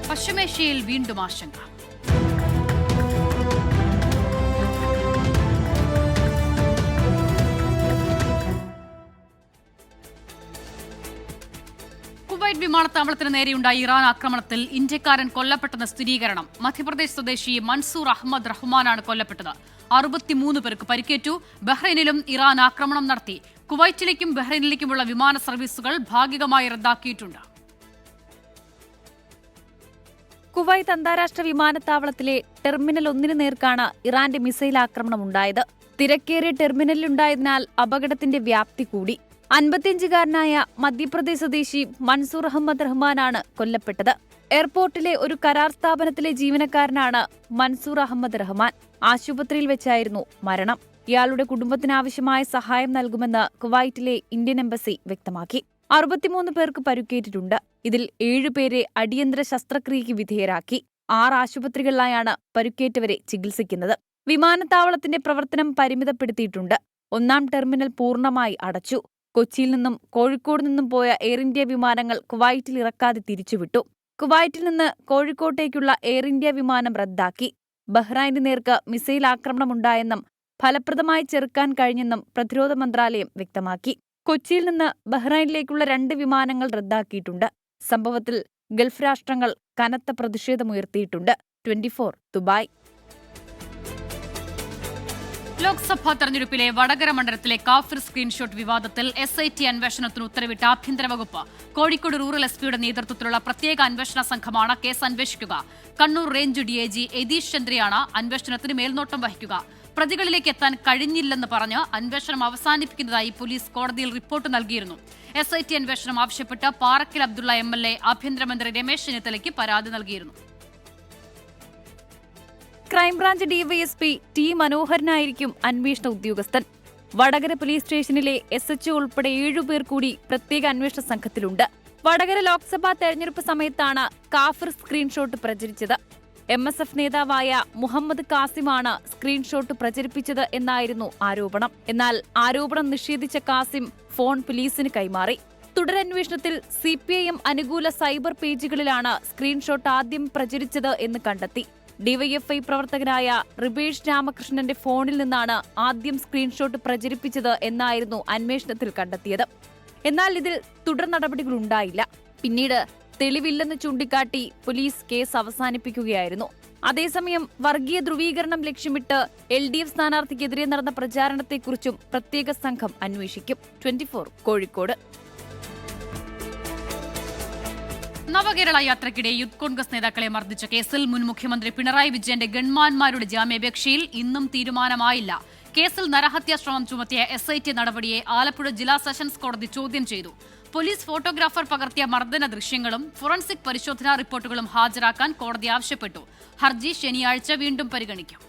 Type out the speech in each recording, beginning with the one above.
പശ്ചിമേഷ്യയിൽ വീണ്ടും ആശങ്ക. കുവൈറ്റ് വിമാനത്താവളത്തിന് നേരെയുണ്ടായ ഇറാൻ ആക്രമണത്തിൽ ഇന്ത്യക്കാരൻ കൊല്ലപ്പെട്ടെന്ന സ്ഥിരീകരണം. മധ്യപ്രദേശ് സ്വദേശി മൻസൂർ അഹമ്മദ് റഹ്മാനാണ് കൊല്ലപ്പെട്ടത്. 63 പേർക്ക് പരിക്കേറ്റു. ബഹ്റൈനിലും ഇറാൻ ആക്രമണം നടത്തി. കുവൈറ്റിലേക്കും ബഹ്റൈനിലേക്കുമുള്ള വിമാന സർവീസുകൾ ഭാഗികമായി റദ്ദാക്കിയിട്ടുണ്ട്. കുവൈത്ത് അന്താരാഷ്ട്ര വിമാനത്താവളത്തിലെ ടെർമിനൽ 1 നേർക്കാണ് ഇറാന്റെ മിസൈൽ ആക്രമണം ഉണ്ടായത്. തിരക്കേറിയ ടെർമിനലിലുണ്ടായതിനാൽ അപകടത്തിന്റെ വ്യാപ്തി കൂടി. 55-കാരനായ മധ്യപ്രദേശ് സ്വദേശി മൻസൂർ അഹമ്മദ് റഹ്മാനാണ് കൊല്ലപ്പെട്ടത്. എയർപോർട്ടിലെ ഒരു കരാർ സ്ഥാപനത്തിലെ ജീവനക്കാരനാണ് മൻസൂർ അഹമ്മദ് റഹ്മാൻ. ആശുപത്രിയിൽ വെച്ചായിരുന്നു മരണം. ഇയാളുടെ കുടുംബത്തിനാവശ്യമായ സഹായം നൽകുമെന്ന് കുവൈറ്റിലെ ഇന്ത്യൻ എംബസി വ്യക്തമാക്കി. 63 പേർക്ക് പരുക്കേറ്റിട്ടുണ്ട്. ഇതിൽ 7 പേരെ അടിയന്തര ശസ്ത്രക്രിയയ്ക്ക് വിധേയരാക്കി. 6 ആശുപത്രികളിലായാണ് പരുക്കേറ്റവരെ ചികിത്സിക്കുന്നത്. വിമാനത്താവളത്തിന്റെ പ്രവർത്തനം പരിമിതപ്പെടുത്തിയിട്ടുണ്ട്. 1-ാം ടെർമിനൽ പൂർണ്ണമായി അടച്ചു. കൊച്ചിയിൽ നിന്നും കോഴിക്കോട് നിന്നും പോയ എയർ ഇന്ത്യ വിമാനങ്ങൾ കുവൈറ്റിൽ ഇറക്കാതെ തിരിച്ചുവിട്ടു. കുവൈറ്റിൽ നിന്ന് കോഴിക്കോട്ടേക്കുള്ള എയർ ഇന്ത്യ വിമാനം റദ്ദാക്കി. ബഹ്റൈന് നേർക്ക് മിസൈൽ ആക്രമണമുണ്ടായെന്നും ഫലപ്രദമായി ചെറുക്കാൻ കഴിഞ്ഞെന്നും പ്രതിരോധ മന്ത്രാലയം വ്യക്തമാക്കി. കൊച്ചിയിൽ നിന്ന് ബഹ്റൈനിലേക്കുള്ള 2 വിമാനങ്ങൾ റദ്ദാക്കിയിട്ടുണ്ട്. സംഭവത്തിൽ ഗൾഫ് രാഷ്ട്രങ്ങൾ കനത്ത പ്രതിഷേധമുയർത്തിയിട്ടുണ്ട്. 24 ദുബായ്. ലോക്സഭാ തെരഞ്ഞെടുപ്പിലെ വടകര മണ്ഡലത്തിലെ കാഫിർ സ്ക്രീൻഷോട്ട് വിവാദത്തിൽ SIT അന്വേഷണത്തിന് ഉത്തരവിട്ട ആഭ്യന്തര വകുപ്പ്. കോഴിക്കോട് റൂറൽ SP-യുടെ നേതൃത്വത്തിലുള്ള പ്രത്യേക അന്വേഷണ സംഘമാണ് കേസ് അന്വേഷിക്കുക. കണ്ണൂർ റേഞ്ച് DIG യതീഷ് ചന്ദ്രയാണ് അന്വേഷണത്തിന് മേൽനോട്ടം വഹിക്കുക. പ്രതികളിലേക്ക് എത്താൻ കഴിഞ്ഞില്ലെന്ന് പറഞ്ഞ് അന്വേഷണം അവസാനിപ്പിക്കുന്നതായി പോലീസ് കോടതിയിൽ റിപ്പോർട്ട് നൽകിയിരുന്നു. SIT അന്വേഷണം ആവശ്യപ്പെട്ട് പാറക്കൽ അബ്ദുള്ള MLA ആഭ്യന്തരമന്ത്രി രമേശ് ചെന്നിത്തലയ്ക്ക് പരാതി നൽകിയിരുന്നു. ക്രൈംബ്രാഞ്ച് DYSP T മനോഹരനായിരിക്കും അന്വേഷണ ഉദ്യോഗസ്ഥൻ. വടകര പോലീസ് സ്റ്റേഷനിലെ SHO ഉൾപ്പെടെ 7 പേർ കൂടി പ്രത്യേക അന്വേഷണ സംഘത്തിലുണ്ട്. വടകര ലോക്സഭാ തെരഞ്ഞെടുപ്പ് സമയത്താണ് കാഫിർ സ്ക്രീൻഷോട്ട് പ്രചരിച്ചത്. MSF നേതാവായ മുഹമ്മദ് കാസിമാണ് സ്ക്രീൻഷോട്ട് പ്രചരിപ്പിച്ചത് എന്നായിരുന്നു ആരോപണം. എന്നാൽ ആരോപണം നിഷേധിച്ച കാസിം ഫോൺ പോലീസിന് കൈമാറി. തുടരന്വേഷണത്തിൽ CPIM അനുകൂല സൈബർ പേജുകളിലാണ് സ്ക്രീൻഷോട്ട് ആദ്യം പ്രചരിച്ചത് എന്ന് കണ്ടെത്തി. DYFI പ്രവർത്തകനായ റിബേഷ് രാമകൃഷ്ണന്റെ ഫോണിൽ നിന്നാണ് ആദ്യം സ്ക്രീൻഷോട്ട് പ്രചരിപ്പിച്ചത് എന്നായിരുന്നു അന്വേഷണത്തിൽ കണ്ടെത്തിയത്. എന്നാൽ ഇതിൽ തുടർ നടപടികളുണ്ടായില്ല. പിന്നീട് തെളിവില്ലെന്ന് ചൂണ്ടിക്കാട്ടി പോലീസ് കേസ് അവസാനിപ്പിക്കുകയായിരുന്നു. അതേസമയം വർഗീയ ധ്രുവീകരണം ലക്ഷ്യമിട്ട് LDF സ്ഥാനാർത്ഥിക്കെതിരെ നടന്ന പ്രചാരണത്തെക്കുറിച്ചും പ്രത്യേക സംഘം അന്വേഷിക്കും. 24 കോഴിക്കോട്. നവകേരള യാത്രയ്ക്കിടെ യൂത്ത് കോൺഗ്രസ് നേതാക്കളെ മർദ്ദിച്ച കേസിൽ മുൻ മുഖ്യമന്ത്രി പിണറായി വിജയന്റെ ഗൺമാന്മാരുടെ ജാമ്യാപേക്ഷയിൽ ഇന്നും തീരുമാനമായില്ല. കേസിൽ നരഹത്യാ ശ്രമം ചുമത്തിയ SIT നടപടിയെ ആലപ്പുഴ ജില്ലാ സെഷൻസ് കോടതി ചോദ്യം ചെയ്തു. പോലീസ് ഫോട്ടോഗ്രാഫർ പകർത്തിയ മർദ്ദന ദൃശ്യങ്ങളും ഫോറൻസിക് പരിശോധനാ റിപ്പോർട്ടുകളും ഹാജരാക്കാൻ കോടതി ആവശ്യപ്പെട്ടു. ഹർജി ശനിയാഴ്ച വീണ്ടും പരിഗണിക്കും.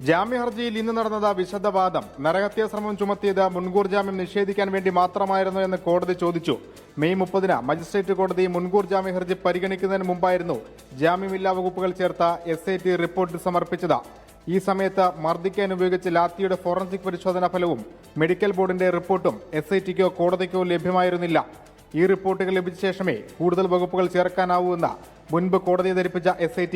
ജാമ്യഹർജിയിൽ ഇന്ന് നടന്നത് വിശദവാദം. നരഹത്യാ ശ്രമം ചുമത്തിയത് മുൻകൂർ ജാമ്യം നിഷേധിക്കാൻ വേണ്ടി മാത്രമായിരുന്നു എന്ന് കോടതി ചോദിച്ചു. മെയ് 30-ന് മജിസ്ട്രേറ്റ് കോടതി മുൻകൂർ ജാമ്യഹർജി പരിഗണിക്കുന്നതിന് മുമ്പായിരുന്നു ജാമ്യമില്ലാ വകുപ്പുകൾ ചേർത്ത SIT റിപ്പോർട്ട് സമർപ്പിച്ചത്. ഈ സമയത്ത് മർദ്ദിക്കാൻ ഉപയോഗിച്ച ലാത്തിയുടെ ഫോറൻസിക് പരിശോധനാ ഫലവും മെഡിക്കൽ ബോർഡിന്റെ റിപ്പോർട്ടും SITക്കോ കോടതിക്കോ ലഭ്യമായിരുന്നില്ല. ഈ റിപ്പോർട്ടുകൾ ലഭിച്ച ശേഷമേ കൂടുതൽ വകുപ്പുകൾ ചേർക്കാനാവൂ എന്ന് മുൻപ് കോടതിയെ ധരിപ്പിച്ച SIT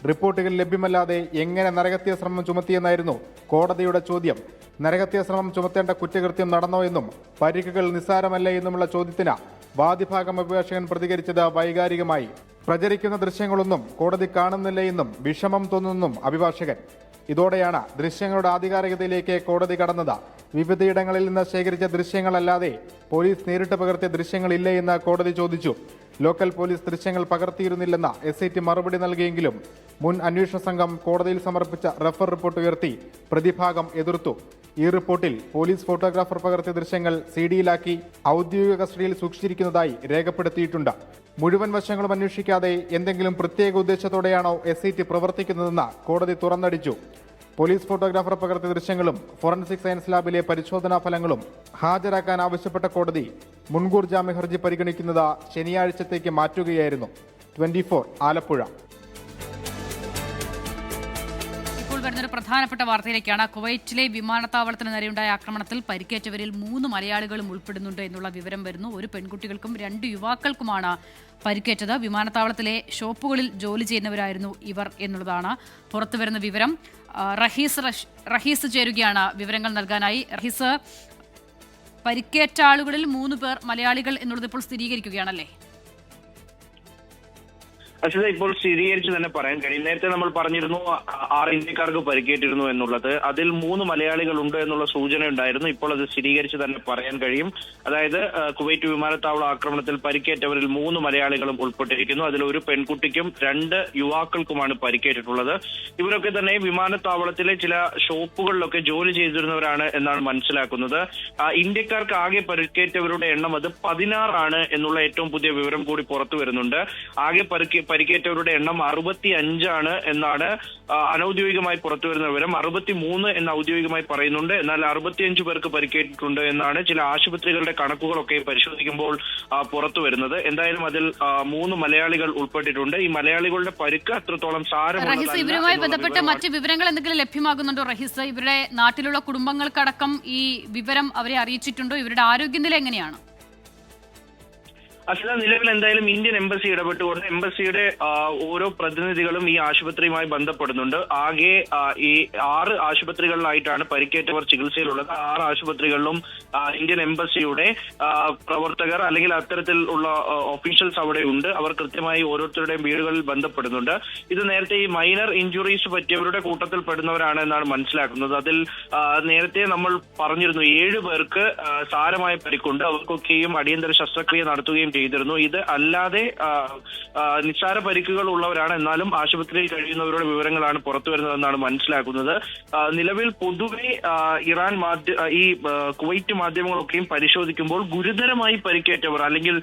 റിപ്പോർട്ടുകൾ ലഭ്യമല്ലാതെ എങ്ങനെ നരഹത്യാ ശ്രമം ചുമത്തിയെന്നായിരുന്നു കോടതിയുടെ ചോദ്യം. നരഹത്യാ ശ്രമം ചുമത്തേണ്ട കുറ്റകൃത്യം നടന്നോ എന്നും പരിക്കുകൾ നിസ്സാരമല്ല എന്നുമുള്ള ചോദ്യത്തിന് വാദിഭാഗം അഭിഭാഷകൻ പ്രതികരിച്ചത് വൈകാരികമായി. പ്രചരിക്കുന്ന ദൃശ്യങ്ങളൊന്നും കോടതി കാണുന്നില്ല എന്നും വിഷമം തോന്നുന്നെന്നും അഭിഭാഷകൻ. ഇതോടെയാണ് ദൃശ്യങ്ങളുടെ ആധികാരികതയിലേക്ക് കോടതി കടന്നത്. വിവിധയിടങ്ങളിൽ നിന്ന് ശേഖരിച്ച ദൃശ്യങ്ങളല്ലാതെ പോലീസ് നേരിട്ട് പകർത്തിയ ദൃശ്യങ്ങളില്ലേ എന്ന് കോടതി ചോദിച്ചു. ലോക്കൽ പോലീസ് ദൃശ്യങ്ങൾ പകർത്തിയിരുന്നില്ലെന്ന് SIT മറുപടി നൽകിയെങ്കിലും മുൻ അന്വേഷണ സംഘം കോടതിയിൽ സമർപ്പിച്ച റഫർ റിപ്പോർട്ട് ഉയർത്തി പ്രതിഭാഗം എതിർത്തു. ഈ റിപ്പോർട്ടിൽ പോലീസ് ഫോട്ടോഗ്രാഫർ പകർത്തിയ ദൃശ്യങ്ങൾ CD-യിലാക്കി ഔദ്യോഗിക കസ്റ്റഡിയിൽ സൂക്ഷിച്ചിരിക്കുന്നതായി രേഖപ്പെടുത്തിയിട്ടുണ്ട്. മുഴുവൻ വശങ്ങളും അന്വേഷിക്കാതെ എന്തെങ്കിലും പ്രത്യേക ഉദ്ദേശത്തോടെയാണോ SIT പ്രവർത്തിക്കുന്നതെന്ന് കോടതി തുറന്നടിച്ചു. പോലീസ് ഫോട്ടോഗ്രാഫർ പകർത്തിയ ദൃശ്യങ്ങളും ഫോറൻസിക് സയൻസ് ലാബിലെ പരിശോധനാ ഫലങ്ങളും ഹാജരാക്കാൻ ആവശ്യപ്പെട്ട കോടതി മുൻകൂർ ജാമ്യ ഹർജി പരിഗണിക്കുന്നത് ശനിയാഴ്ചത്തേക്ക് മാറ്റുകയായിരുന്നു. 24 ആലപ്പുഴ. ഇപ്പോൾ വരുന്നൊരു പ്രധാനപ്പെട്ട വാർത്തയിലേക്കാണ്. കുവൈറ്റിലെ വിമാനത്താവളത്തിന് നേരെയുണ്ടായ ആക്രമണത്തിൽ പരിക്കേറ്റവരിൽ 3 മലയാളികളും ഉൾപ്പെടുന്നുണ്ട് എന്നുള്ള വിവരം വരുന്നു. ഒരു പെൺകുട്ടികൾക്കും 2 യുവാക്കൾക്കുമാണ് പരിക്കേറ്റത്. വിമാനത്താവളത്തിലെ ഷോപ്പുകളിൽ ജോലി ചെയ്യുന്നവരായിരുന്നു ഇവർ എന്നുള്ളതാണ് പുറത്തുവരുന്ന വിവരം. റഹീസ് ചേരുകയാണ് വിവരങ്ങൾ നൽകാനായി. റഹീസ്, പരിക്കേറ്റ ആളുകളിൽ 3 പേർ മലയാളികൾ എന്നുള്ളത് ഇപ്പോൾ സ്ഥിരീകരിക്കുകയാണല്ലേ? അശ്വത, ഇപ്പോൾ സ്ഥിരീകരിച്ച് തന്നെ പറയാൻ കഴിയും. നേരത്തെ നമ്മൾ പറഞ്ഞിരുന്നു 6 ഇന്ത്യക്കാർക്ക് പരിക്കേറ്റിരുന്നു എന്നുള്ളത്. അതിൽ 3 മലയാളികൾ ഉണ്ട് എന്നുള്ള സൂചന ഉണ്ടായിരുന്നു. ഇപ്പോൾ അത് സ്ഥിരീകരിച്ച് തന്നെ പറയാൻ കഴിയും. അതായത് കുവൈറ്റ് വിമാനത്താവള ആക്രമണത്തിൽ പരിക്കേറ്റവരിൽ 3 മലയാളികളും ഉൾപ്പെട്ടിരിക്കുന്നു. അതിൽ ഒരു പെൺകുട്ടിക്കും 2 യുവാക്കൾക്കുമാണ് പരിക്കേറ്റിട്ടുള്ളത്. ഇവരൊക്കെ തന്നെ വിമാനത്താവളത്തിലെ ചില ഷോപ്പുകളിലൊക്കെ ജോലി ചെയ്തിരുന്നവരാണ് എന്നാണ് മനസ്സിലാക്കുന്നത്. ഇന്ത്യക്കാർക്ക് ആകെ പരിക്കേറ്റവരുടെ എണ്ണം അത് 16 ആണ് എന്നുള്ള ഏറ്റവും പുതിയ വിവരം കൂടി പുറത്തു വരുന്നുണ്ട്. ആകെ പരിക്കേറ്റവരുടെ എണ്ണം 65 ആണ് എന്നാണ് അനൌദ്യോഗികമായി പുറത്തുവരുന്ന വിവരം. 63 എന്ന് ഔദ്യോഗികമായി പറയുന്നുണ്ട്. എന്നാൽ 65 പേർക്ക് പരിക്കേറ്റിട്ടുണ്ട് എന്നാണ് ചില ആശുപത്രികളുടെ കണക്കുകളൊക്കെ പരിശോധിക്കുമ്പോൾ പുറത്തു വരുന്നത്. എന്തായാലും അതിൽ 3 മലയാളികൾ ഉൾപ്പെട്ടിട്ടുണ്ട്. ഈ മലയാളികളുടെ പരിക്ക് അത്രത്തോളം സാരമുള്ളതല്ല. ഇവരുമായി ബന്ധപ്പെട്ട മറ്റ് വിവരങ്ങൾ എന്തെങ്കിലും ലഭ്യമാകുന്നുണ്ടോ റഹീസ്? ഇവരുടെ നാട്ടിലുള്ള കുടുംബങ്ങൾക്കടക്കം ഈ വിവരം അവരെ അറിയിച്ചിട്ടുണ്ടോ? ഇവരുടെ ആരോഗ്യനില എങ്ങനെയാണ്? അശ്വത, നിലവിൽ എന്തായാലും ഇന്ത്യൻ എംബസി ഇടപെട്ടുകൊണ്ട് എംബസിയുടെ ഓരോ പ്രതിനിധികളും ഈ ആശുപത്രിയുമായി ബന്ധപ്പെടുന്നുണ്ട്. ആകെ ഈ 6 ആശുപത്രികളിലായിട്ടാണ് പരിക്കേറ്റവർ ചികിത്സയിലുള്ളത്. 6 ആശുപത്രികളിലും ഇന്ത്യൻ എംബസിയുടെ പ്രവർത്തകർ അല്ലെങ്കിൽ അത്തരത്തിലുള്ള ഒഫീഷ്യൽസ് അവിടെ ഉണ്ട്. അവർ കൃത്യമായി ഓരോരുത്തരുടെയും വീടുകളിൽ ബന്ധപ്പെടുന്നുണ്ട്. ഇത് നേരത്തെ ഈ മൈനർ ഇഞ്ചുറീസ് പറ്റിയവരുടെ കൂട്ടത്തിൽ പെടുന്നവരാണ് എന്നാണ് മനസ്സിലാക്കുന്നത്. അതിൽ നേരത്തെ നമ്മൾ പറഞ്ഞിരുന്നു 7 പേർക്ക് സാരമായ പരിക്കുണ്ട്. അവർക്കൊക്കെയും അടിയന്തര ശസ്ത്രക്രിയ നടത്തുകയും ചെയ്തിരുന്നു. ഇത് അല്ലാതെ നിസ്സാര പരിക്കുകൾ ഉള്ളവരാണ്. എന്നാലും ആശുപത്രിയിൽ കഴിയുന്നവരുടെ വിവരങ്ങളാണ് പുറത്തു വരുന്നതെന്നാണ് മനസ്സിലാക്കുന്നത്. നിലവിൽ പൊതുവെ ഇറാൻ ഈ കുവൈറ്റ് മാധ്യമങ്ങളൊക്കെയും പരിശോധിക്കുമ്പോൾ ഗുരുതരമായി പരിക്കേറ്റവർ അല്ലെങ്കിൽ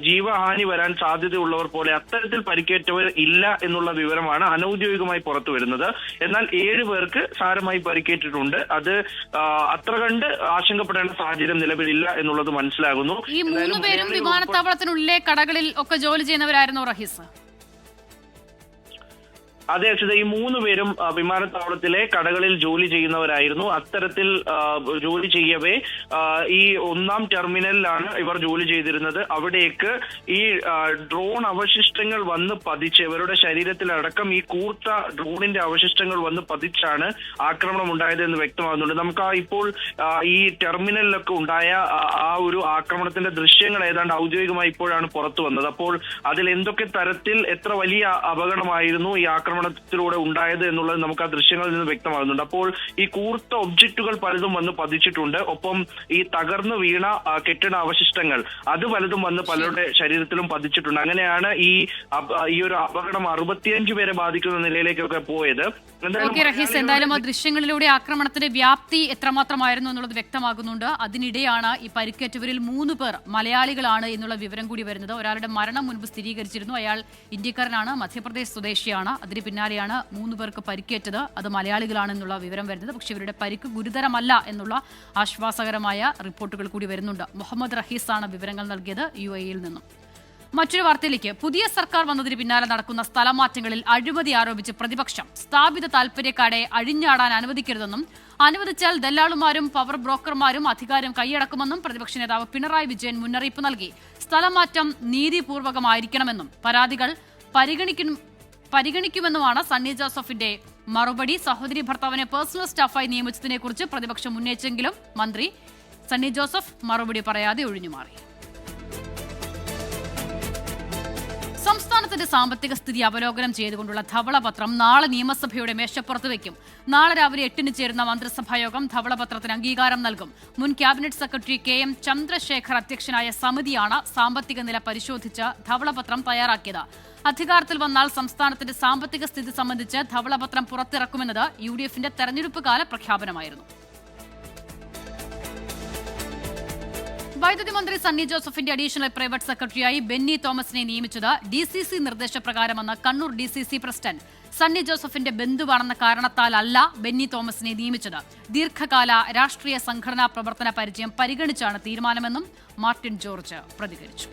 ജീവഹാനി വരാൻ സാധ്യതയുള്ളവർ പോലെ അത്തരത്തിൽ പരിക്കേറ്റവർ ഇല്ല എന്നുള്ള വിവരമാണ് അനൌദ്യോഗികമായി പുറത്തു വരുന്നത്. എന്നാൽ 7 പേർക്ക് സാരമായി പരിക്കേറ്റിട്ടുണ്ട്. അത് അത്ര കണ്ട് ആശങ്കപ്പെടേണ്ട സാഹചര്യം നിലവിലില്ല എന്നുള്ളത് മനസ്സിലാകുന്നു. ഈ 3 പേരും വിമാനത്താവളത്തിനുള്ളിലെ കടകളിൽ ഒക്കെ ജോലി ചെയ്യുന്നവരായിരുന്നോ റഹീസ്? അതെ അച്ഛത, ഈ 3 പേരും വിമാനത്താവളത്തിലെ കടകളിൽ ജോലി ചെയ്യുന്നവരായിരുന്നു. അത്തരത്തിൽ ജോലി ചെയ്യവേ ഈ 1ാം ടെർമിനലിലാണ് ഇവർ ജോലി ചെയ്തിരുന്നത്. അവിടേക്ക് ഈ ഡ്രോൺ അവശിഷ്ടങ്ങൾ വന്ന് പതിച്ച് ഇവരുടെ ശരീരത്തിലടക്കം ഈ കൂർത്ത ഡ്രോണിന്റെ അവശിഷ്ടങ്ങൾ വന്ന് പതിച്ചാണ് ആക്രമണം ഉണ്ടായത് എന്ന് വ്യക്തമാകുന്നുണ്ട്. നമുക്ക് ഇപ്പോൾ ഈ ടെർമിനലിലൊക്കെ ഉണ്ടായ ആ ഒരു ആക്രമണത്തിന്റെ ദൃശ്യങ്ങൾ ഏതാണ്ട് ഔദ്യോഗികമായി ഇപ്പോഴാണ് പുറത്തു വന്നത്. അപ്പോൾ അതിൽ എന്തൊക്കെ തരത്തിൽ എത്ര വലിയ അപകടമായിരുന്നു ഈ ആക്രമണത്തിലൂടെ ഉണ്ടായത് എന്നുള്ളത് നമുക്ക് ആ ദൃശ്യങ്ങളിൽ നിന്ന് വ്യക്തമാകുന്നുണ്ട്. അപ്പോൾ ഈ കൂർത്ത ഒബ്ജക്റ്റുകൾ പലതും വന്ന് പതിച്ചിട്ടുണ്ട്. ഒപ്പം ഈ തകർന്നു വീണ കെട്ടിട അവശിഷ്ടങ്ങൾ അത് പലതും വന്ന് പലരുടെ ശരീരത്തിലും പതിച്ചിട്ടുണ്ട്. അങ്ങനെയാണ് ഈ ഒരു അപകടം 65 പേരെ ബാധിക്കുന്ന നിലയിലേക്കൊക്കെ പോയത്. എന്തായാലും ആ ദൃശ്യങ്ങളിലൂടെ ആക്രമണത്തിന്റെ വ്യാപ്തി എത്രമാത്രമായിരുന്നു എന്നുള്ളത് വ്യക്തമാകുന്നുണ്ട്. അതിനിടെയാണ് ഈ പരിക്കേറ്റവരിൽ 3 പേർ മലയാളികളാണ് എന്നുള്ള വിവരം കൂടി വരുന്നത്. ഒരാളുടെ മരണം മുൻപ് സ്ഥിരീകരിച്ചിരുന്നു. അയാൾ ഇന്ത്യക്കാരനാണ്, മധ്യപ്രദേശ് സ്വദേശിയാണ്. അതിന് പിന്നാലെയാണ് 3 പേർക്ക് പരിക്കേറ്റത്. അത് മലയാളികളാണെന്നുള്ള വിവരം വരുന്നത്. പക്ഷേ ഇവരുടെ പരിക്ക് ഗുരുതരമല്ല എന്നുള്ള ആശ്വാസകരമായ റിപ്പോർട്ടുകൾ കൂടി വരുന്നുണ്ട്. മുഹമ്മദ് റഹീസാണ് വിവരങ്ങൾ നൽകിയത് UAE-യിൽ നിന്നും. മറ്റൊരു വാർത്തയിലേക്ക്. പുതിയ സർക്കാർ വന്നതിന് പിന്നാലെ നടക്കുന്ന സ്ഥലമാറ്റങ്ങളിൽ അഴിമതി ആരോപിച്ച് പ്രതിപക്ഷം സ്ഥാപിത താൽപര്യക്കാരെ അഴിഞ്ഞാടാൻ അനുവദിക്കരുതെന്നും അനുവദിച്ചാൽ ദല്ലാളുമാരും പവർ ബ്രോക്കർമാരും അധികാരം കൈയടക്കുമെന്നും പ്രതിപക്ഷ നേതാവ് പിണറായി വിജയൻ മുന്നറിയിപ്പ് നൽകി. സ്ഥലമാറ്റം നീതിപൂർവകമായിരിക്കണമെന്നും പരാതികൾ പരിഗണിക്കുമെന്നുമാണ് സണ്ണി ജോസഫിന്റെ മറുപടി. സഹോദരി ഭർത്താവിനെ പേഴ്സണൽ സ്റ്റാഫായി നിയമിച്ചതിനെ കുറിച്ച് പ്രതിപക്ഷം ഉന്നയിച്ചെങ്കിലും മന്ത്രി സണ്ണി ജോസഫ് മറുപടി പറയാതെ ഒഴിഞ്ഞുമാറി. സംസ്ഥാനത്തിന്റെ സാമ്പത്തിക സ്ഥിതി അവലോകനം ചെയ്തുകൊണ്ടുള്ള ധവളപത്രം നാളെ നിയമസഭയുടെ മേശപ്പുറത്ത് വയ്ക്കും. നാളെ രാവിലെ 8-ന് ചേരുന്ന മന്ത്രിസഭായോഗം ധവളപത്രത്തിന് അംഗീകാരം നൽകും. മുൻ ക്യാബിനറ്റ് സെക്രട്ടറി KM ചന്ദ്രശേഖർ അധ്യക്ഷനായ സമിതിയാണ് സാമ്പത്തിക നില പരിശോധിച്ച് ധവളപത്രം തയ്യാറാക്കിയത്. അധികാരത്തിൽ വന്നാൽ സംസ്ഥാനത്തിന്റെ സാമ്പത്തിക സ്ഥിതി സംബന്ധിച്ച് ധവളപത്രം പുറത്തിറക്കുമെന്നത് UDF-ന്റെ തെരഞ്ഞെടുപ്പ് കാല പ്രഖ്യാപനമായിരുന്നു. വൈദ്യുതി മന്ത്രി സണ്ണി ജോസഫിന്റെ അഡീഷണൽ പ്രൈവറ്റ് സെക്രട്ടറിയായി ബെന്നി തോമസിനെ നിയമിച്ചത് DCC നിർദ്ദേശപ്രകാരമെന്ന് കണ്ണൂർ DCC പ്രസിഡന്റ്. സണ്ണി ജോസഫിന്റെ ബന്ധുവാണെന്ന കാരണത്താലല്ല ബെന്നി തോമസിനെ നിയമിച്ചത്. ദീർഘകാല രാഷ്ട്രീയ സംഘടനാ പ്രവർത്തന പരിചയം പരിഗണിച്ചാണ് തീരുമാനമെന്നും മാർട്ടിൻ ജോർജ് പ്രതികരിച്ചു.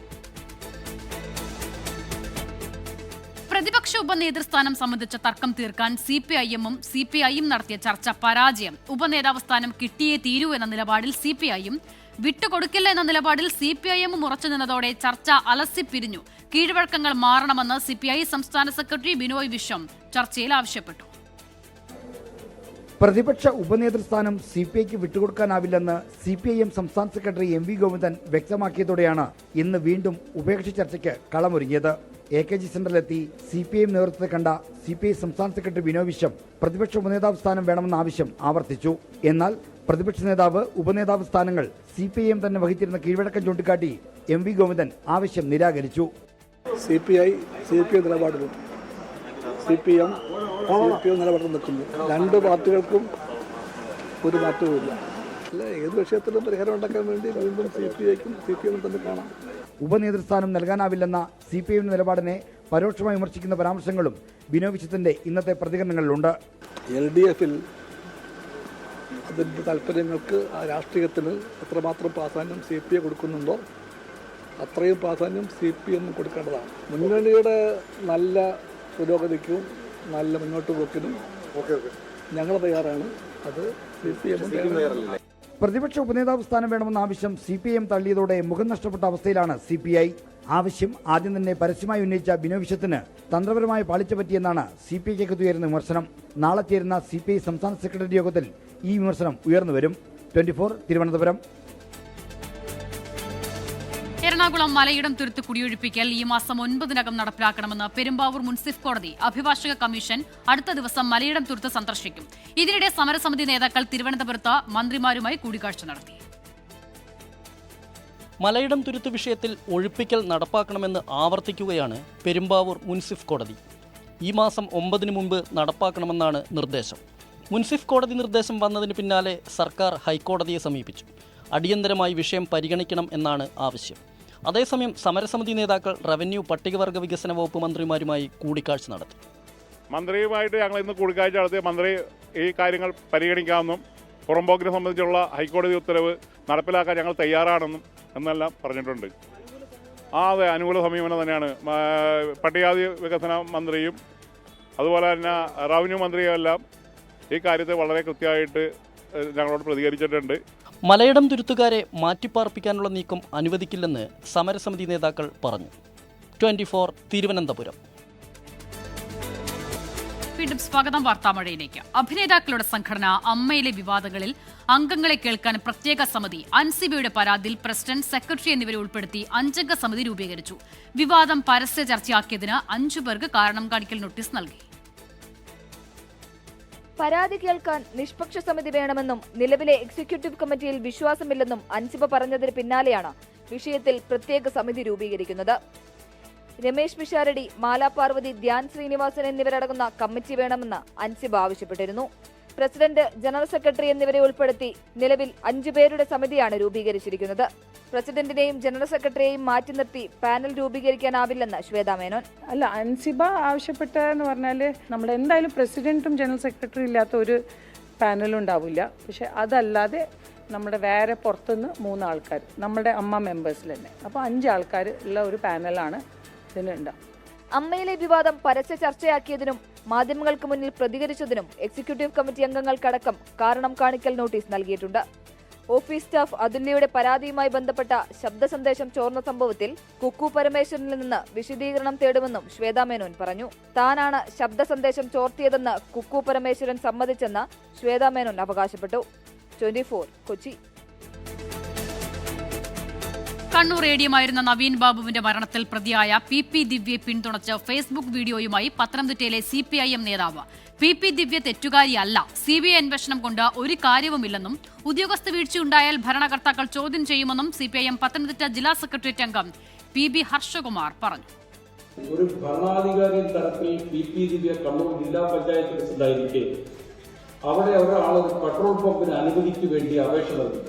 പ്രതിപക്ഷ ഉപനേതൃസ്ഥാനം സംബന്ധിച്ച തർക്കം തീർക്കാൻ സിപിഐഎമ്മും സിപിഐയും നടത്തിയ ചർച്ച പരാജയം. ഉപനേതാവ് സ്ഥാനം കിട്ടിയേ തീരൂ എന്ന നിലപാടിൽ സിപിഐയും വിട്ടുകൊടുക്കില്ല എന്ന നിലപാടിൽ സിപിഐഎമ്മും ഉറച്ചുനിന്നതോടെ ചർച്ച അലസിപ്പിരിഞ്ഞു. കീഴ്വഴക്കങ്ങൾ മാറണമെന്ന് സിപിഐ സംസ്ഥാന സെക്രട്ടറി ബിനോയ് വിശ്വം ചർച്ചയിൽ ആവശ്യപ്പെട്ടു. പ്രതിപക്ഷ ഉപനേതൃസ്ഥാനം സിപിഐക്ക് വിട്ടുകൊടുക്കാനാവില്ലെന്ന് സിപിഐഎം സംസ്ഥാന സെക്രട്ടറി എം.വി. ഗോവിന്ദൻ വ്യക്തമാക്കിയതോടെയാണ് ഇന്ന് വീണ്ടും ഉപേക്ഷ ചർച്ചയ്ക്ക് കളമൊരുങ്ങിയത്. AKG സെന്ററിലെത്തി സിപിഐഎം നേതൃത്വത്തെ കണ്ട സിപിഐ സംസ്ഥാന സെക്രട്ടറി ബിനോയ് വിശ്വം പ്രതിപക്ഷ ഉപനേതാവ് സ്ഥാനം വേണമെന്ന ആവശ്യം ആവർത്തിച്ചു. എന്നാൽ പ്രതിപക്ഷ നേതാവ് ഉപനേതാവ് സ്ഥാനങ്ങൾ സിപിഐഎം തന്നെ വഹിച്ചിരുന്ന കീഴ്വഴക്കം ചൂണ്ടിക്കാട്ടി എം.വി. ഗോവിന്ദൻ ആവശ്യം നിരാകരിച്ചു. സിപിഐ നിലപാടിലും സിപിഎം നിലപാടിൽ നിൽക്കുന്നു. രണ്ട് പാർട്ടികൾക്കും ഒരു മാറ്റവുമില്ല. അല്ല, ഏത് വിഷയത്തിലും പരിഹാരം ഉണ്ടാക്കാൻ വേണ്ടി വീണ്ടും സിപിഐക്കും സിപിഎമ്മും തന്നെ കാണാം. ഉപനേതൃസ്ഥാനം നൽകാനാവില്ലെന്ന സിപിഐഎം നിലപാടിനെ പരോക്ഷമായി വിമർശിക്കുന്ന പരാമർശങ്ങളും ബിനോയ് വിശ്വത്തിന്റെ ഇന്നത്തെ പ്രതികരണങ്ങളിലുണ്ട്. LDFിൽ അതിൻ്റെ താല്പര്യങ്ങൾക്ക് രാഷ്ട്രീയത്തിന് എത്രമാത്രം പ്രാധാന്യം CPI കൊടുക്കുന്നുണ്ടോ അത്രയും പ്രാധാന്യം CPM കൊടുക്കേണ്ടതാണ്. മുന്നണിയുടെ നല്ല പുരോഗതിക്കും നല്ല മുന്നോട്ട് പോക്കിനും ഞങ്ങൾ തയ്യാറാണ്. അത് CPM തയ്യാറല്ല. പ്രതിപക്ഷ ഉപനേതാവ് സ്ഥാനം വേണമെന്ന ആവശ്യം സിപിഐഎം തള്ളിയതോടെ മുഖം നഷ്ടപ്പെട്ട അവസ്ഥയിലാണ് സിപിഐ. ആവശ്യം ആദ്യം തന്നെ പരസ്യമായി ഉന്നയിച്ച ബിനോയ് വിശ്വത്തിന് തന്ത്രപരമായ പാളിച്ച പറ്റിയെന്നാണ് സിപിഐക്ക് ഉയരുന്ന വിമർശനം. നാളെ ചേരുന്ന സിപിഐ സംസ്ഥാന സെക്രട്ടറി യോഗത്തിൽ ഈ വിമർശനം ഉയർന്നുവരും. 24 തിരുവനന്തപുരം. എറണാകുളം മലയിടം തുരുത്ത് കുടിയൊഴിപ്പിക്കൽ ഈ മാസം 9-നകം നടപ്പിലാക്കണമെന്ന് പെരുമ്പാവൂർ മുൻസിഫ് കോടതി. അഭിഭാഷക കമ്മീഷൻ അടുത്ത ദിവസം മലയിടം തുരുത്ത് സന്ദർശിക്കും. ഇതിനിടെ സമരസമിതി നേതാക്കൾ തിരുവനന്തപുരത്ത് മന്ത്രിമാരുമായി കൂടിക്കാഴ്ച നടത്തി. മലയിടം തുരുത്ത് വിഷയത്തിൽ ഒഴിപ്പിക്കൽ നടപ്പാക്കണമെന്ന് ആവർത്തിക്കുകയാണ് പെരുമ്പാവൂർ മുൻസിഫ് കോടതി. ഈ മാസം 9-ന് മുമ്പ് നടപ്പാക്കണമെന്നാണ് നിർദ്ദേശം. മുൻസിഫ് കോടതി നിർദ്ദേശം വന്നതിന് പിന്നാലെ സർക്കാർ ഹൈക്കോടതിയെ സമീപിച്ചു. അടിയന്തരമായി വിഷയം പരിഗണിക്കണം എന്നാണ് ആവശ്യം. അതേസമയം സമരസമിതി നേതാക്കൾ റവന്യൂ പട്ടികവർഗ വികസന വകുപ്പ് മന്ത്രിമാരുമായി കൂടിക്കാഴ്ച നടത്തി. മന്ത്രിയുമായിട്ട് ഞങ്ങൾ ഇന്ന് കൂടിക്കാഴ്ച നടത്തി. മന്ത്രി ഈ കാര്യങ്ങൾ പരിഗണിക്കാമെന്നും പുറമ്പോക്കിനെ സംബന്ധിച്ചുള്ള ഹൈക്കോടതി ഉത്തരവ് നടപ്പിലാക്കാൻ ഞങ്ങൾ തയ്യാറാണെന്നും എന്നെല്ലാം പറഞ്ഞിട്ടുണ്ട്. അതെ, അനുകൂല സമീപനം തന്നെയാണ്. പട്ടികജാതി വികസന മന്ത്രിയും അതുപോലെ തന്നെ റവന്യൂ മന്ത്രിയും എല്ലാം ഈ കാര്യത്തെ വളരെ കൃത്യമായിട്ട് ഞങ്ങളോട് പ്രതികരിച്ചിട്ടുണ്ട്. മലയിടം തുരുത്തുകാരെ മാറ്റിപ്പാർപ്പിക്കാനുള്ള നീക്കം അനുവദിക്കില്ലെന്ന് സമരസമിതി നേതാക്കൾ പറഞ്ഞു. 24 തിരുവനന്തപുരം. വീണ്ടും സ്വാഗതം. വാർത്താമഴയിലേക്ക്. അഭിനേതാക്കളുടെ സംഘടന അമ്മയിലെ വിവാദങ്ങളിൽ അംഗങ്ങളെ കേൾക്കാൻ പ്രത്യേക സമിതി. അൻസിബയുടെ പരാതിയിൽ പ്രസിഡന്റ്, സെക്രട്ടറി എന്നിവരെ ഉൾപ്പെടുത്തി 5-അംഗ സമിതി രൂപീകരിച്ചു. വിവാദം പരസ്യ ചർച്ചയാക്കിയതിന് 5 പേർക്ക് കാരണം കാണിക്കൽ നോട്ടീസ് നൽകി. പരാതി കേൾക്കാൻ നിഷ്പക്ഷ സമിതി വേണമെന്നും നിലവിലെ എക്സിക്യൂട്ടീവ് കമ്മിറ്റിയിൽ വിശ്വാസമില്ലെന്നും അൻസിബ പറഞ്ഞതിന് പിന്നാലെയാണ് വിഷയത്തിൽ പ്രത്യേക സമിതി രൂപീകരിക്കുന്നത്. രമേശ് പിഷാരടി, മാലാ പാർവതി, ധ്യാൻ ശ്രീനിവാസൻ എന്നിവരടങ്ങുന്ന കമ്മിറ്റി വേണമെന്ന് അൻസിബ ആവശ്യപ്പെട്ടിരുന്നു. പ്രസിഡന്റ്, ജനറൽ സെക്രട്ടറി എന്നിവരെ ഉൾപ്പെടുത്തി നിലവിൽ 5 പേരുടെ സമിതിയാണ് രൂപീകരിച്ചിരിക്കുന്നത്. പ്രസിഡന്റിനെയും ജനറൽ സെക്രട്ടറിയെയും മാറ്റി നിർത്തി പാനൽ രൂപീകരിക്കാനാവില്ലെന്ന് ശ്വേതാ മേനോൻ. അല്ല, അൻസിബ ആവശ്യപ്പെട്ടതെന്ന് പറഞ്ഞാൽ നമ്മൾ എന്തായാലും പ്രസിഡന്റും ജനറൽ സെക്രട്ടറി ഇല്ലാത്ത ഒരു പാനലും ഉണ്ടാവില്ല. പക്ഷെ അതല്ലാതെ നമ്മുടെ വേറെ പുറത്തുനിന്ന് 3 ആൾക്കാർ, നമ്മുടെ അമ്മ മെമ്പേഴ്സിൽ തന്നെ, അപ്പോൾ 5 ആൾക്കാർ ഉള്ള ഒരു പാനലാണ് ഇതിനുണ്ടാവും. അമ്മയിലെ വിവാദം പരസ്യ ചർച്ചയാക്കിയതിനും മാധ്യമങ്ങൾക്ക് മുന്നിൽ പ്രതികരിച്ചതിനും എക്സിക്യൂട്ടീവ് കമ്മിറ്റി അംഗങ്ങൾക്കടക്കം കാരണം കാണിക്കൽ നോട്ടീസ് നൽകിയിട്ടുണ്ട്. ഓഫീസ് സ്റ്റാഫ് അതുല്യയുടെ പരാതിയുമായി ബന്ധപ്പെട്ട ശബ്ദ സന്ദേശം ചോർന്ന സംഭവത്തിൽ കുക്കു പരമേശ്വരനിൽ നിന്ന് വിശദീകരണം തേടുമെന്നും ശ്വേതാ മേനോൻ പറഞ്ഞു. താനാണ് ശബ്ദ സന്ദേശം ചോർത്തിയതെന്ന് കുക്കു പരമേശ്വരൻ സമ്മതിച്ചെന്ന് ശ്വേതാ മേനോൻ അവകാശപ്പെട്ടു. 24 കൊച്ചി. കണ്ണൂർ ADM-ആയിരുന്ന നവീൻ ബാബുവിന്റെ മരണത്തിൽ പ്രതിയായ PP ദിവ്യയെ പിന്തുണച്ച് ഫേസ്ബുക്ക് വീഡിയോയുമായി പത്തനംതിട്ടയിലെ CPIM നേതാവ്. PP ദിവ്യ തെറ്റുകാരിയല്ല, CBI അന്വേഷണം കൊണ്ട് ഒരു കാര്യവുമില്ലെന്നും ഉദ്യോഗസ്ഥ വീഴ്ചയുണ്ടായാൽ ഭരണകർത്താക്കൾ ചോദ്യം ചെയ്യുമെന്നും CPIM പത്തനംതിട്ട ജില്ലാ സെക്രട്ടേറിയറ്റ് അംഗം PB ഹർഷകുമാർ പറഞ്ഞു. ഒരു ഭരണാധികാരി തലത്തിൽ PP ദിവ്യ കണ്ണൂർ ജില്ലാ പഞ്ചായത്ത് പ്രസിഡന്റായിരിക്കെ അവിടെ ഒരാൾ പെട്രോൾ പമ്പിന് അനുമതിക്ക് വേണ്ടി അപേക്ഷ നൽകി.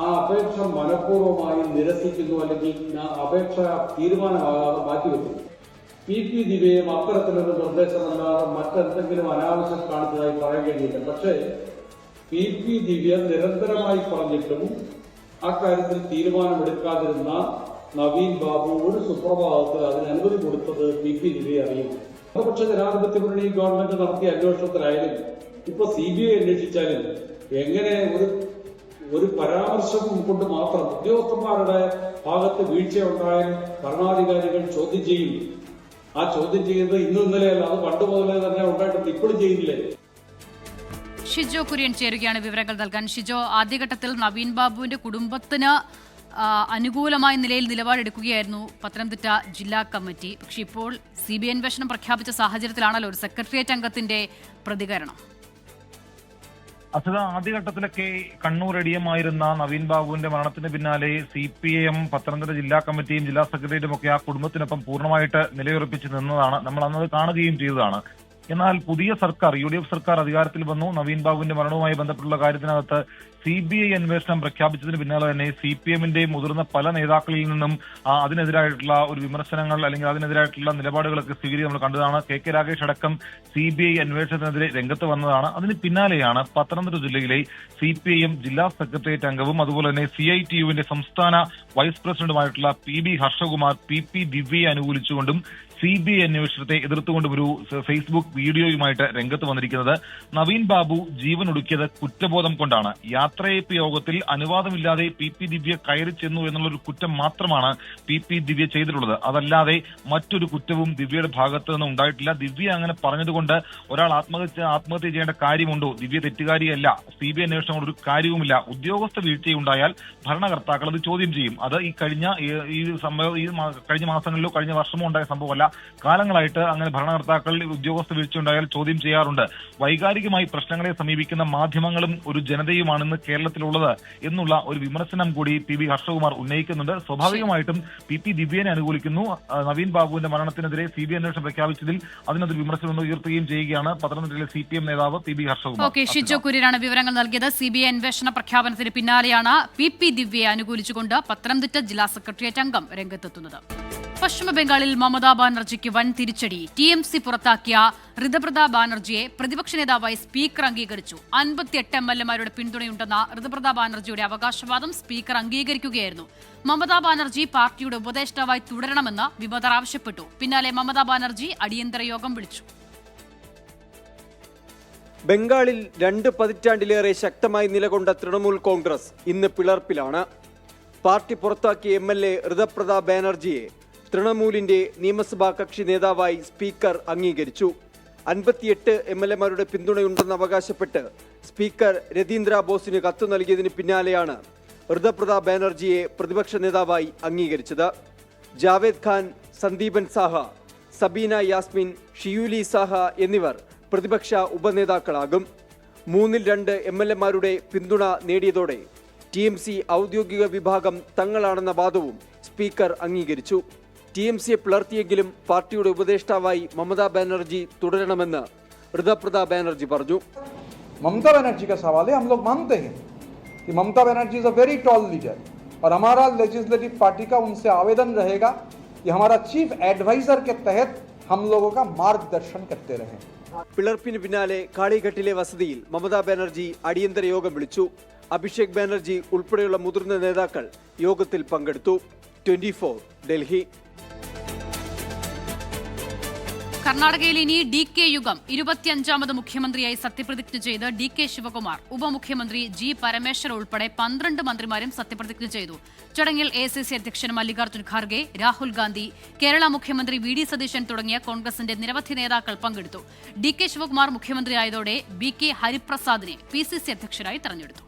ആ അപേക്ഷ മനഃപൂർവ്വമായി നിരസിക്കുന്നു, അല്ലെങ്കിൽ ആ അപേക്ഷ തീരുമാനമാകാതെ മാറ്റിവെക്കുന്നു. PP ദിവ്യയും അത്തരത്തിലൊരു നിർദ്ദേശമല്ലാതെ മറ്റെന്തെങ്കിലും അനാവശ്യം കാണിച്ചതായി പറയാൻ കഴിയില്ല. പക്ഷേ PP ദിവ്യ നിരന്തരമായി പറഞ്ഞിട്ടും അക്കാര്യത്തിൽ തീരുമാനമെടുക്കാതിരുന്ന നവീൻ ബാബു ഒരു സുപ്രഭാതത്തിൽ അതിന് അനുമതി കൊടുത്തത് PP ദിവ്യയെ അറിയും. ഇടതുപക്ഷ ജനാധിപത്യ മുന്നണി ഗവൺമെന്റ് നടത്തിയ അന്വേഷണത്തിലായാലും ഇപ്പൊ CBI അന്വേഷിച്ചാലും എങ്ങനെ ഒരു പരാമർശം കൊണ്ട് മാത്രം ഉദ്യോഗസ്ഥന്മാരുടെ ഭാഗത്ത് വീഴ്ചയുണ്ടായാൽ ഭരണാധികാരികൾ ചോദ്യം ചെയ്യും. ആ ചോദ്യം ചെയ്യുന്നത് ഇന്നലെയല്ല, അത് പണ്ട് മുതലേ തന്നെ ഉണ്ടായിട്ടുണ്ട്, ഇപ്പോഴും ചെയ്യുന്നില്ലേ? ഷിജോ കുര്യൻ ചേരുകയാണ് വിവരങ്ങൾ നൽകാൻ. ഷിജോ, ആദ്യഘട്ടത്തിൽ നവീൻ ബാബുവിന്റെ കുടുംബത്തിന് അനുകൂലമായ നിലയിൽ നിലപാടെടുക്കുകയായിരുന്നു പത്തനംതിട്ട ജില്ലാ കമ്മിറ്റി. പക്ഷേ ഇപ്പോൾ CBI അന്വേഷണം പ്രഖ്യാപിച്ച സാഹചര്യത്തിലാണല്ലോ ഒരു സെക്രട്ടേറിയറ്റ് അംഗത്തിന്റെ പ്രതികരണം. അസല ആദ്യഘട്ടത്തിലൊക്കെ കണ്ണൂർ എടിയമായിരുന്ന നവീൻ ബാബുവിന്റെ മരണത്തിന് പിന്നാലെ CPIM പത്തനംതിട്ട ജില്ലാ കമ്മിറ്റിയും ജില്ലാ സെക്രട്ടേറിയറ്റും ഒക്കെ ആ കുടുംബത്തിനൊപ്പം പൂർണ്ണമായിട്ട് നിലയുറപ്പിച്ച് നിന്നതാണ്. നമ്മൾ അന്നത് കാണുകയും ചെയ്തതാണ്. എന്നാൽ പുതിയ സർക്കാർ UDF സർക്കാർ അധികാരത്തിൽ വന്നു. നവീൻ ബാബുവിന്റെ മരണവുമായി ബന്ധപ്പെട്ടുള്ള കാര്യത്തിനകത്ത് CBI അന്വേഷണം പ്രഖ്യാപിച്ചതിന് പിന്നാലെ തന്നെ CPMന്റെ മുതിർന്ന പല നേതാക്കളിൽ നിന്നും അതിനെതിരായിട്ടുള്ള ഒരു വിമർശനങ്ങൾ അല്ലെങ്കിൽ അതിനെതിരായിട്ടുള്ള നിലപാടുകളൊക്കെ സ്വീകരിച്ച് നമ്മൾ കണ്ടതാണ്. KK രാഗേഷ് അടക്കം CBI അന്വേഷണത്തിനെതിരെ രംഗത്ത് വന്നതാണ്. അതിന് പിന്നാലെയാണ് പത്തനംതിട്ട ജില്ലയിലെ CPIM ജില്ലാ സെക്രട്ടേറിയറ്റ് അംഗവും അതുപോലെ തന്നെ CITUവിന്റെ സംസ്ഥാന വൈസ് പ്രസിഡന്റുമായിട്ടുള്ള PB ഹർഷകുമാർ PP ദിവ്യയെ അനുകൂലിച്ചുകൊണ്ടും CBI അന്വേഷണത്തെ എതിർത്തുകൊണ്ടും ഒരു ഫേസ്ബുക്ക് വീഡിയോയുമായിട്ട് രംഗത്ത് വന്നിരിക്കുന്നത്. നവീൻ ബാബു ജീവനൊടുക്കിയത് കുറ്റബോധം കൊണ്ടാണ്. യാത്രയയപ്പ് യോഗത്തിൽ അനുവാദമില്ലാതെ PP ദിവ്യ കയറി ചെന്നു എന്നുള്ളൊരു കുറ്റം മാത്രമാണ് PP ദിവ്യ ചെയ്തിട്ടുള്ളത്. അതല്ലാതെ മറ്റൊരു കുറ്റവും ദിവ്യയുടെ ഭാഗത്ത് നിന്ന് ഉണ്ടായിട്ടില്ല. ദിവ്യ അങ്ങനെ പറഞ്ഞതുകൊണ്ട് ഒരാൾ ആത്മഹത്യ ചെയ്യേണ്ട കാര്യമുണ്ടോ? ദിവ്യ തെറ്റുകാരിയല്ല. CBI അന്വേഷണം കൊണ്ട് ഒരു കാര്യവുമില്ല. ഉദ്യോഗസ്ഥ വീഴ്ചയുണ്ടായാൽ ഭരണകർത്താക്കൾ അത് ചോദ്യം ചെയ്യും. അത് ഈ കഴിഞ്ഞ മാസങ്ങളിലോ കഴിഞ്ഞ വർഷമോ ഉണ്ടായ സംഭവമല്ല. കാലങ്ങളായിട്ട് അങ്ങനെ ഭരണകർത്താക്കൾ ഉദ്യോഗസ്ഥ വീഴ്ച ഉണ്ടായാൽ ചോദ്യം ചെയ്യാറുണ്ട്. വൈകാരികമായി പ്രശ്നങ്ങളെ സമീപിക്കുന്ന മാധ്യമങ്ങളും ഒരു ജനതയുമാണെന്ന് കേരളത്തിലുള്ളത് എന്നുള്ള ഒരു വിമർശനം കൂടി PB ഹർഷകുമാർ ഉന്നയിക്കുന്നുണ്ട്. സ്വാഭാവികമായിട്ടും PP ദിവ്യനെ അനുകൂലിക്കുന്നു. നവീൻ ബാബുവിന്റെ മരണത്തിനെതിരെ CBI അന്വേഷണം പ്രഖ്യാപിച്ചതിൽ അതിനൊരു വിമർശനം ഉയർത്തുകയും ചെയ്യുകയാണ് പത്തനംതിട്ടയിലെ CPM നേതാവ് PB ഹർഷകുമാർ. ഷിജോ കുര്യനാണ് വിവരങ്ങൾ നൽകിയത്. CBI അന്വേഷണ പ്രഖ്യാപനത്തിന് പിന്നാലെയാണ് PP ദിവ്യയെ അനുകൂലിച്ചുകൊണ്ട് പത്തനംതിട്ട ജില്ലാ സെക്രട്ടേറിയറ്റ് അംഗം രംഗത്തെത്തുന്നത്. പശ്ചിമബംഗാളിൽ മമതാ ബാനർജിക്ക് വൻ തിരിച്ചടി. TMC പുറത്താക്കിയ ഋതുപ്രത ബാനർജിയെ പ്രതിപക്ഷ നേതാവായി സ്പീക്കർ അംഗീകരിച്ചു. 58 MLA-മാരുടെ പിന്തുണയുണ്ടെന്ന ഋതുപ്രത ബാനർജിയുടെ അവകാശവാദം സ്പീക്കർ അംഗീകരിക്കുകയായിരുന്നു. മമതാ ബാനർജി പാർട്ടിയുടെ ഉപദേഷ്ടാവായി തുടരണമെന്ന് വിമതർ ആവശ്യപ്പെട്ടു. പിന്നാലെ മമതാ ബാനർജി അടിയന്തര യോഗം വിളിച്ചു. ബംഗാളിൽ 2 പതിറ്റാണ്ടിലേറെ ശക്തമായി നിലകൊണ്ട തൃണമൂൽ കോൺഗ്രസ് ഇന്ന് പിളർപ്പിലാണ്. പാർട്ടി പുറത്താക്കിയ MLA ഋതുപ്രത ബാനർജിയെ തൃണമൂലിന്റെ നിയമസഭാ കക്ഷി നേതാവായി സ്പീക്കർ അംഗീകരിച്ചു. 58 MLA-മാരുടെ പിന്തുണയുണ്ടെന്ന് അവകാശപ്പെട്ട് സ്പീക്കർ രതീന്ദ്ര ബോസിന് കത്ത് നൽകിയതിന് പിന്നാലെയാണ് ഋതുപ്രത ബാനർജിയെ പ്രതിപക്ഷ നേതാവായി അംഗീകരിച്ചത്. ജാവേദ് ഖാൻ, സന്ദീപൻ സാഹ, സബീന യാസ്മിൻ, ഷിയൂലി സാഹ എന്നിവർ പ്രതിപക്ഷ ഉപനേതാക്കളാകും. 3-2 MLA-മാരുടെ പിന്തുണ നേടിയതോടെ TMC ഔദ്യോഗിക വിഭാഗം തങ്ങളാണെന്ന വാദവും സ്പീക്കർ അംഗീകരിച്ചു. TMCയെ പിളർത്തിയെങ്കിലും പാർട്ടിയുടെ ഉപദേഷ്ടാവായി മമതാ ബാനർജി തുടരണമെന്ന് ഋതുപ്രത ബാനർജി പറഞ്ഞു. ममता बनर्जी का सवाल है, हम लोग मानते हैं कि Mamata Banerjee is a very tall leader और हमारा लेजिस्लेटिव पार्टी का उनसे आवेदन रहेगा कि हमारा चीफ एडवाइजर के तहत हम लोगों का मार्गदर्शन करते रहें. പിളർപ്പിന് പിന്നാലെ കാളിഘട്ടിലെ വസതിയിൽ മമതാ ബാനർജി അടിയന്തര യോഗം വിളിച്ചു. അഭിഷേക് ബാനർജി ഉൾപ്പെടെയുള്ള മുതിർന്ന നേതാക്കൾ യോഗത്തിൽ പങ്കെടുത്തു. 24 ഡൽഹി. കർണാടകയിൽ ഇനി DK യുഗം. 25ാമത് മുഖ്യമന്ത്രിയായി സത്യപ്രതിജ്ഞ ചെയ്ത് DK ശിവകുമാർ. ഉപമുഖ്യമന്ത്രി G പരമേശ്വർ ഉൾപ്പെടെ 12 മന്ത്രിമാരും സത്യപ്രതിജ്ഞ ചെയ്തു. ചടങ്ങിൽ ACC അധ്യക്ഷൻ മല്ലികാർജ്ജുൻ ഖാർഗെ, രാഹുൽ ഗാന്ധി, കേരള മുഖ്യമന്ത്രി VD സതീശൻ തുടങ്ങിയ കോൺഗ്രസിന്റെ നിരവധി നേതാക്കൾ പങ്കെടുത്തു. DK ശിവകുമാർ മുഖ്യമന്ത്രിയായതോടെ BK ഹരിപ്രസാദിനെ PCC അധ്യക്ഷരായി തെരഞ്ഞെടുത്തു.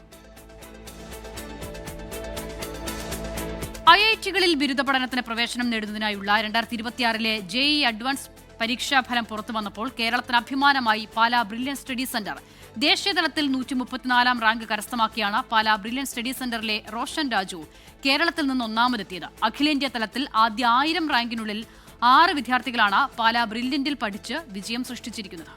IIT-കളിൽ ബിരുദ പഠനത്തിന് പ്രവേശനം നേടുന്നതിനായുള്ള 2026-ലെ JEE അഡ്വാൻസ് പരീക്ഷാഫലം പുറത്തു വന്നപ്പോൾ കേരളത്തിന് അഭിമാനമായി പാലാ ബ്രില്യൻ സ്റ്റഡി സെന്റർ. ദേശീയതലത്തിൽ 134ാം റാങ്ക് കരസ്ഥമാക്കിയാണ് പാലാ ബ്രില്യൻ സ്റ്റഡി സെന്ററിലെ റോഷൻ രാജു കേരളത്തിൽ നിന്ന് ഒന്നാമതെത്തിയത്. അഖിലേന്ത്യാ തലത്തിൽ ആദ്യ 1000 റാങ്കിനുള്ളിൽ 6 വിദ്യാർത്ഥികളാണ് പാലാ ബ്രില്യന്റിൽ പഠിച്ച് വിജയം സൃഷ്ടിച്ചിരിക്കുന്നത്.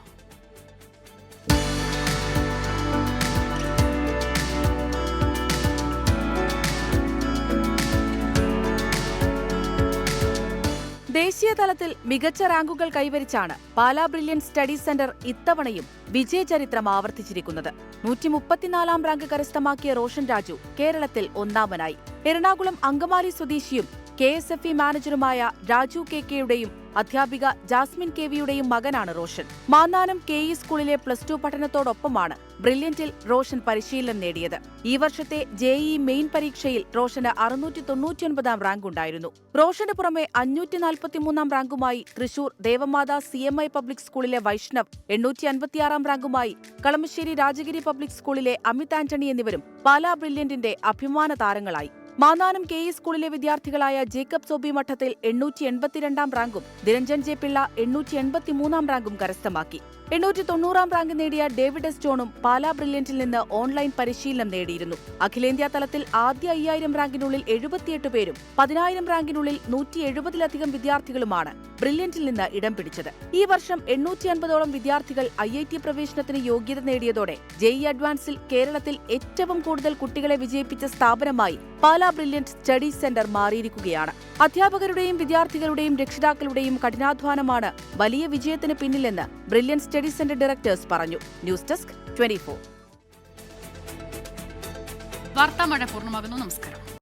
ദേശീയ തലത്തിൽ മികച്ച റാങ്കുകൾ കൈവരിച്ചാണ് പാലാ ബ്രില്യൻ സ്റ്റഡി സെന്റർ ഇത്തവണയും വിജയചരിത്രം ആവർത്തിച്ചിരിക്കുന്നത്. 134ാം റാങ്ക് കരസ്ഥമാക്കിയ റോഷൻ രാജു കേരളത്തിൽ ഒന്നാമനായി. എറണാകുളം അങ്കമാലി സ്വദേശിയും KSFE മാനേജറുമായ രാജു KKയുടെയും അധ്യാപിക ജാസ്മിൻ KVയുടെയും മകനാണ് റോഷൻ. മാന്നാനം KE സ്കൂളിലെ +2 പഠനത്തോടൊപ്പമാണ് ബ്രില്യന്റിൽ റോഷൻ പരിശീലനം നേടിയത്. ഈ വർഷത്തെ JEE മെയിൻ പരീക്ഷയിൽ റോഷന് 699 റാങ്ക് ഉണ്ടായിരുന്നു. റോഷന് പുറമെ 543 റാങ്കുമായി തൃശൂർ ദേവമാതാ CMI പബ്ലിക് സ്കൂളിലെ വൈഷ്ണവ്, 856 റാങ്കുമായി കളമശ്ശേരി രാജഗിരി പബ്ലിക് സ്കൂളിലെ അമിത് ആന്റണി എന്നിവരും പാലാ ബ്രില്യന്റിന്റെ അഭിമാന താരങ്ങളായി. മാന്നാനം KE സ്കൂളിലെ വിദ്യാർത്ഥികളായ ജേക്കബ് സോബി മഠത്തിൽ 882 റാങ്കും നിരഞ്ജൻ ജെ പിള്ള 883 റാങ്കും കരസ്ഥമാക്കി. 890 റാങ്ക് നേടിയ ഡേവിഡ് എസ് ജോണും പാലാ ബ്രില്യന്റിൽ നിന്ന് ഓൺലൈൻ പരിശീലനം നേടിയിരുന്നു. അഖിലേന്ത്യാ തലത്തിൽ ആദ്യ 5000 റാങ്കിനുള്ളിൽ 78 പേരും 10000 റാങ്കിനുള്ളിൽ 170-ലധികം വിദ്യാർത്ഥികളുമാണ് ബ്രില്യന്റിൽ നിന്ന് ഇടം പിടിച്ചത്. ഈ വർഷം 850ഓളം വിദ്യാർത്ഥികൾ IIT പ്രവേശനത്തിന് യോഗ്യത നേടിയതോടെ JEE അഡ്വാൻസിൽ കേരളത്തിൽ ഏറ്റവും കൂടുതൽ കുട്ടികളെ വിജയിപ്പിച്ച സ്ഥാപനമായി പാലാ ബ്രില്യന്റ് സ്റ്റഡി സെന്റർ മാറിയിരിക്കുകയാണ്. അധ്യാപകരുടെയും വിദ്യാർത്ഥികളുടെയും രക്ഷിതാക്കളുടെയും കഠിനാധ്വാനമാണ് വലിയ വിജയത്തിന് പിന്നിലെന്ന് ബ്രില്യന്റ് സ്റ്റഡി സെന്റർ ഡയറക്ടേഴ്സ് പറഞ്ഞു. News desk 24. വാർത്താമഴ പൂർണ്ണമാകുന്നു. നമസ്കാരം.